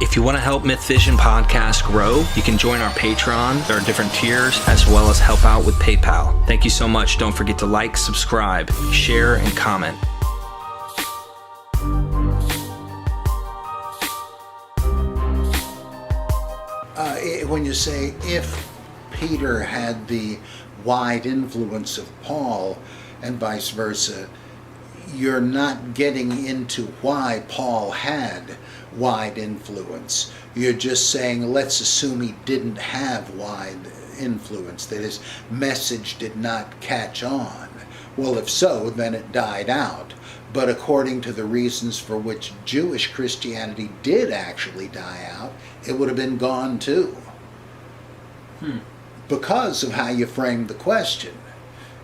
If you want to help Myth Vision Podcast grow, you can join our Patreon. There are different tiers, as well as help out with PayPal. Thank you so much. Don't forget to like, subscribe, share, and comment. When you say if Peter had the wide influence of Paul and vice versa, you're not getting into why Paul had wide influence. You're just saying, let's assume he didn't have wide influence, that his message did not catch on. Well, if so, then it died out. But according to the reasons for which Jewish Christianity did actually die out, it would have been gone too. Because of how you framed the question.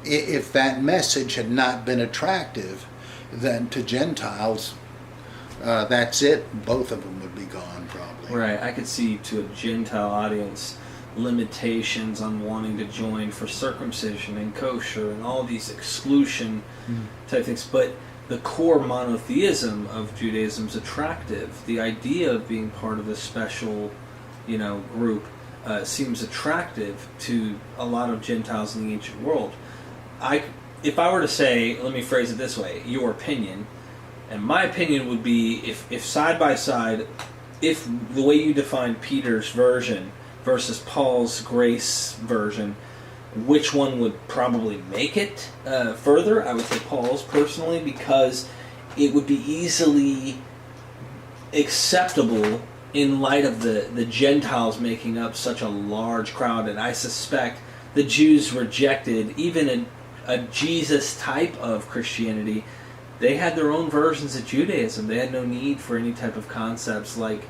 If that message had not been attractive then to Gentiles, that's it. Both of them would be gone probably. Right. I could see to a Gentile audience limitations on wanting to join for circumcision and kosher and all these exclusion type things. But the core monotheism of Judaism is attractive. The idea of being part of a special, group seems attractive to a lot of Gentiles in the ancient world. If I were to say, let me phrase it this way, your opinion, and my opinion would be if side by side, if the way you define Peter's version versus Paul's grace version, which one would probably make it further? I would say Paul's personally, because it would be easily acceptable in light of the Gentiles making up such a large crowd, and I suspect the Jews rejected even a Jesus type of Christianity. They had their own versions of Judaism. They had no need for any type of concepts like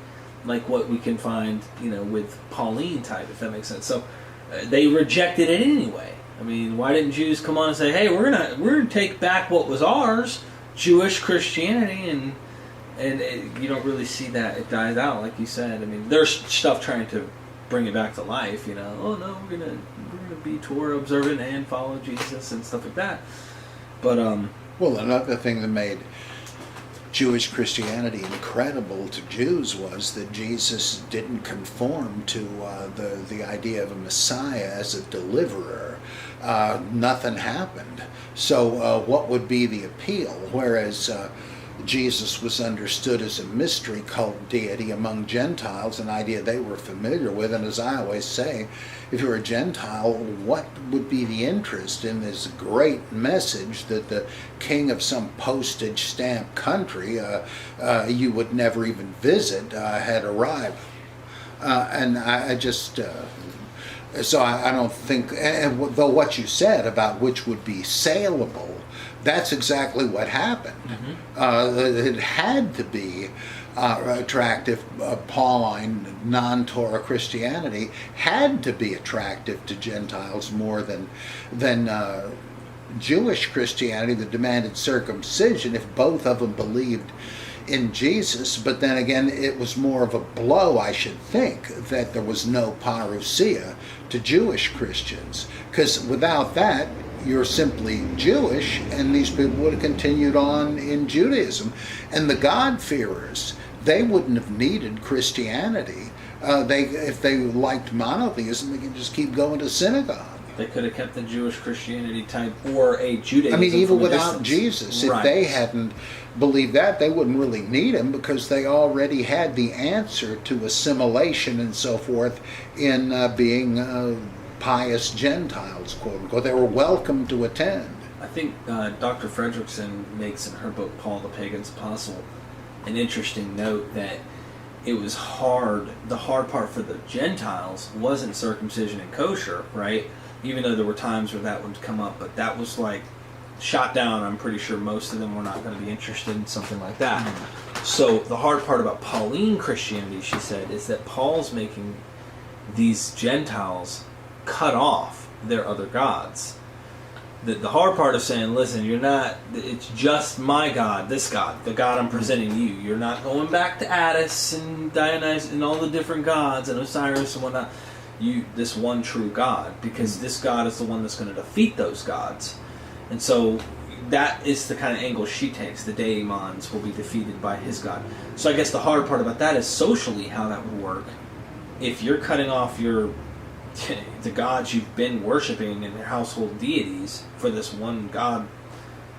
what we can find, with Pauline type, if that makes sense. So they rejected it anyway. I mean, why didn't Jews come on and say, "Hey, we're gonna take back what was ours, Jewish Christianity," and you don't really see that. It dies out, like you said. I mean, there's stuff trying to bring it back to life. Oh no, we're gonna be Torah observant and follow Jesus and stuff like that. But well, another thing that made Jewish Christianity incredible to Jews was that Jesus didn't conform to the idea of a Messiah as a deliverer. Nothing happened. So what would be the appeal? Whereas Jesus was understood as a mystery cult deity among Gentiles, an idea they were familiar with. And as I always say, if you're a Gentile, what would be the interest in this great message that the king of some postage stamp country you would never even visit had arrived? And I just... So I don't think, and though what you said about which would be saleable, that's exactly what happened. It had to be attractive. Pauline non-Torah Christianity had to be attractive to Gentiles more than Jewish Christianity that demanded circumcision, if both of them believed in Jesus. But then again, it was more of a blow, I should think, that there was no parousia to Jewish Christians, because without that you're simply Jewish, and these people would have continued on in Judaism. And the God-fearers, they wouldn't have needed Christianity. If they liked monotheism, they could just keep going to synagogue. They could have kept the Jewish Christianity type or a Judaism. I mean, even without Jesus, if they hadn't believed that, they wouldn't really need him, because they already had the answer to assimilation and so forth in being pious Gentiles, quote unquote. They were welcome to attend. I think Dr. Fredrickson makes in her book, Paul the Pagan's Apostle, an interesting note that it was hard. The hard part for the Gentiles wasn't circumcision and kosher, right? Even though there were times where that would come up, but that was like shot down. I'm pretty sure most of them were not going to be interested in something like that. So the hard part about Pauline Christianity, she said, is that Paul's making these Gentiles cut off their other gods. The hard part of saying, listen, you're not, it's just my God, this God, the God I'm presenting you. You're not going back to Attis and Dionysus and all the different gods and Osiris and whatnot. This one true God, because this God is the one that's going to defeat those gods. And so that is the kind of angle she takes. The daemons will be defeated by his god. So I guess the hard part about that is socially how that would work. If you're cutting off the gods you've been worshiping and their household deities for this one god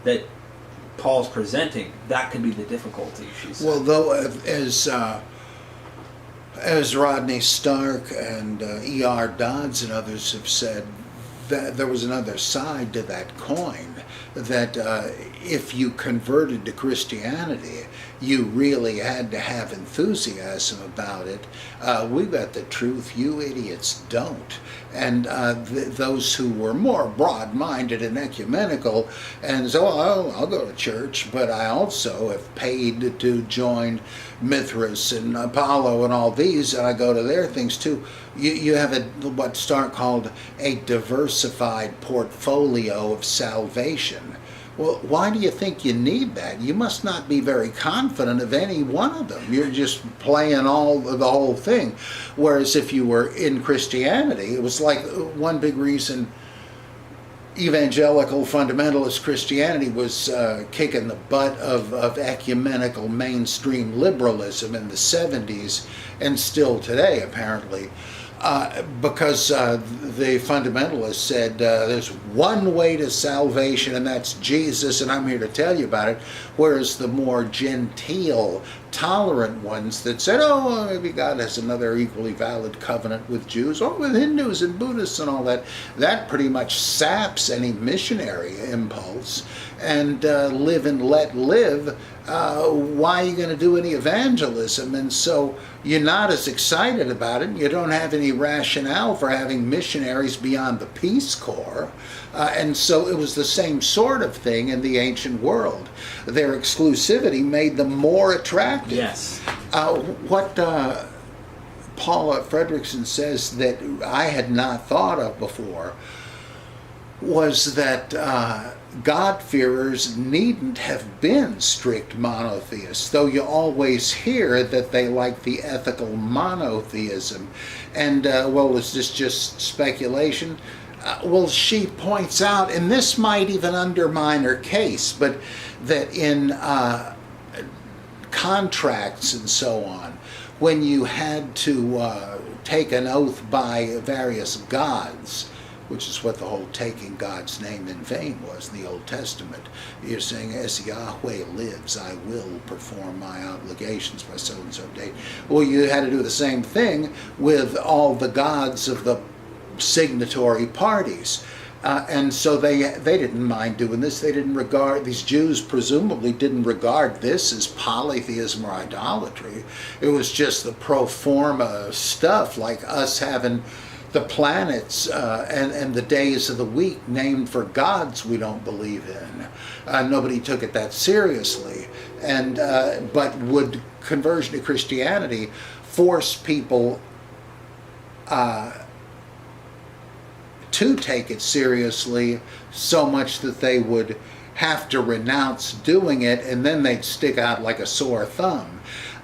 that Paul's presenting, that could be the difficulty, she said. Well, though, as Rodney Stark and E.R. Dodds and others have said, that there was another side to that coin, that if you converted to Christianity, you really had to have enthusiasm about it. We got the truth, you idiots don't. And those who were more broad-minded and ecumenical, and so I'll go to church, but I also have paid to join Mithras and Apollo and all these, and I go to their things too. You have what Stark called a diversified portfolio of salvation. Well, why do you think you need that? You must not be very confident of any one of them. You're just playing the whole thing. Whereas if you were in Christianity, it was like one big reason evangelical fundamentalist Christianity was kicking the butt of ecumenical mainstream liberalism in the 70s, and still today apparently. Because the fundamentalists said there's one way to salvation, and that's Jesus, and I'm here to tell you about it. Whereas the more gentile, tolerant ones that said, oh, maybe God has another equally valid covenant with Jews or with Hindus and Buddhists and all that, that pretty much saps any missionary impulse. And live and let live, why are you going to do any evangelism? And so you're not as excited about it. You don't have any rationale for having missionaries beyond the Peace Corps. And so it was the same sort of thing in the ancient world. Their exclusivity made them more attractive. Yes. What Paula Fredrickson says that I had not thought of before was that God-fearers needn't have been strict monotheists, though you always hear that they like the ethical monotheism. And, well, is this just speculation? Well, she points out, and this might even undermine her case, but that in contracts and so on, when you had to take an oath by various gods, which is what the whole taking God's name in vain was in the Old Testament. You're saying, as Yahweh lives, I will perform my obligations by so-and-so date. Well, you had to do the same thing with all the gods of the signatory parties. And so they didn't mind doing this. They didn't regard, these Jews presumably didn't regard this as polytheism or idolatry. It was just the pro forma stuff, like us having the planets and the days of the week named for gods we don't believe in. Nobody took it that seriously. And but would conversion to Christianity force people to take it seriously so much that they would have to renounce doing it, and then they'd stick out like a sore thumb?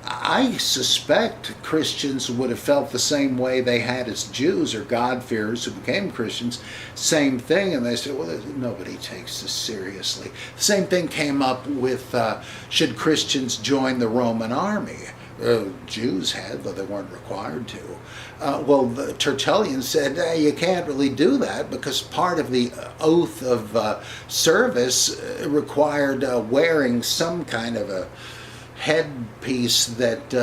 I suspect Christians would have felt the same way they had as Jews or God-fearers who became Christians. Same thing, and they said, well, nobody takes this seriously. The same thing came up with, should Christians join the Roman army? Jews had, though they weren't required to. Well, the Tertullian said, you can't really do that because part of the oath of service required wearing some kind of a headpiece that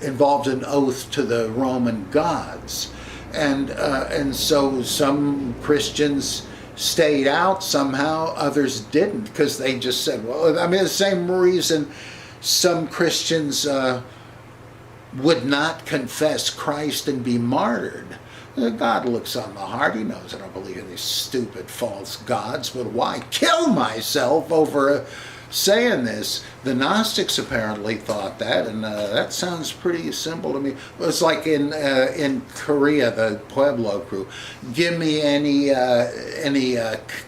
involved an oath to the Roman gods. And so some Christians stayed out somehow, others didn't, because they just said, well, I mean, the same reason some Christians would not confess Christ and be martyred. God looks on the heart. He knows I don't believe in these stupid false gods, but why kill myself over saying this. The Gnostics apparently thought that, and that sounds pretty simple to me. It was like in Korea, the Pueblo crew. Give me any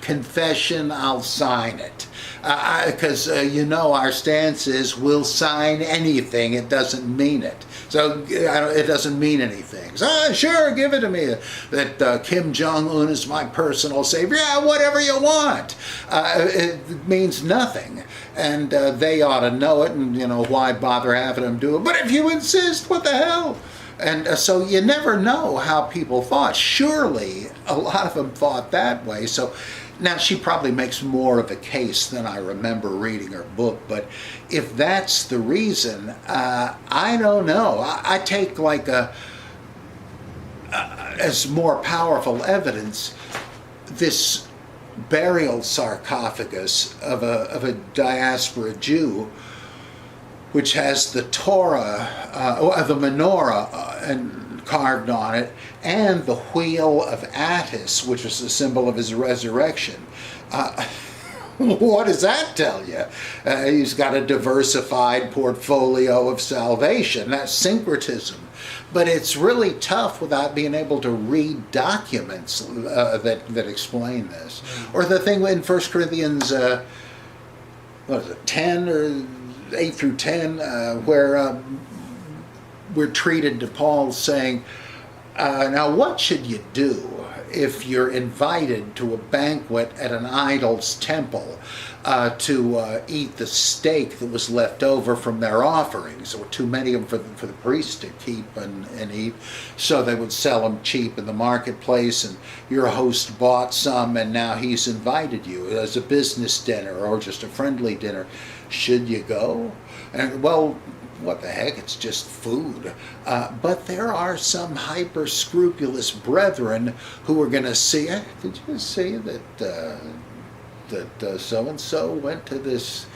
confession, I'll sign it. Because our stance is we'll sign anything. It doesn't mean it. So it doesn't mean anything. So, sure, give it to me. That Kim Jong-un is my personal savior. Yeah, whatever you want. It means nothing. And they ought to know it, and why bother having them do it? But if you insist, what the hell? And so you never know how people thought. Surely a lot of them thought that way. So now she probably makes more of a case than I remember reading her book. But if that's the reason, I don't know. I take like as more powerful evidence this burial sarcophagus of a diaspora Jew, which has the Torah, the menorah, and carved on it, and the wheel of Attis, which is the symbol of his resurrection. What does that tell you? He's got a diversified portfolio of salvation. That's syncretism. But it's really tough without being able to read documents that explain this. Or the thing in 1 Corinthians, 10 or 8 through 10, where we're treated to Paul saying, now what should you do if you're invited to a banquet at an idol's temple to eat the steak that was left over from their offerings? There were too many of them for the priests to keep and eat, so they would sell them cheap in the marketplace, and your host bought some, and now he's invited you as a business dinner or just a friendly dinner. Should you go? And well, what the heck, it's just food. But there are some hyper-scrupulous brethren who are going to see, did you see that so-and-so went to this,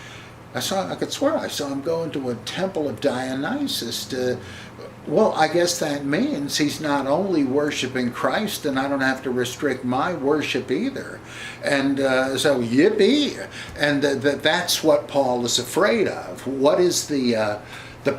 I could swear I saw him go into a temple of Dionysus well, I guess that means he's not only worshiping Christ, and I don't have to restrict my worship either. And so, yippee! And that's what Paul is afraid of. What is the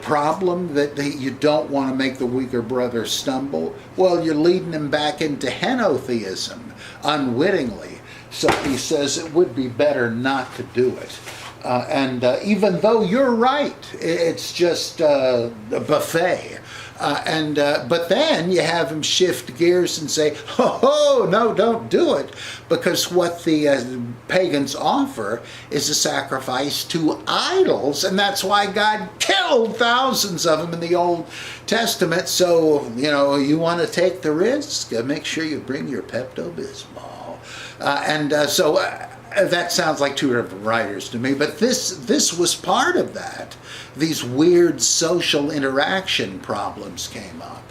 problem? That you don't want to make the weaker brother stumble? Well, you're leading him back into henotheism unwittingly. So he says it would be better not to do it. And even though you're right, it's just a buffet. But then you have him shift gears and say, oh, no, don't do it. Because what the pagans offer is a sacrifice to idols. And that's why God killed thousands of them in the Old Testament. So, you want to take the risk, make sure you bring your Pepto-Bismol. So that sounds like two different writers to me, but this was part of that. These weird social interaction problems came up.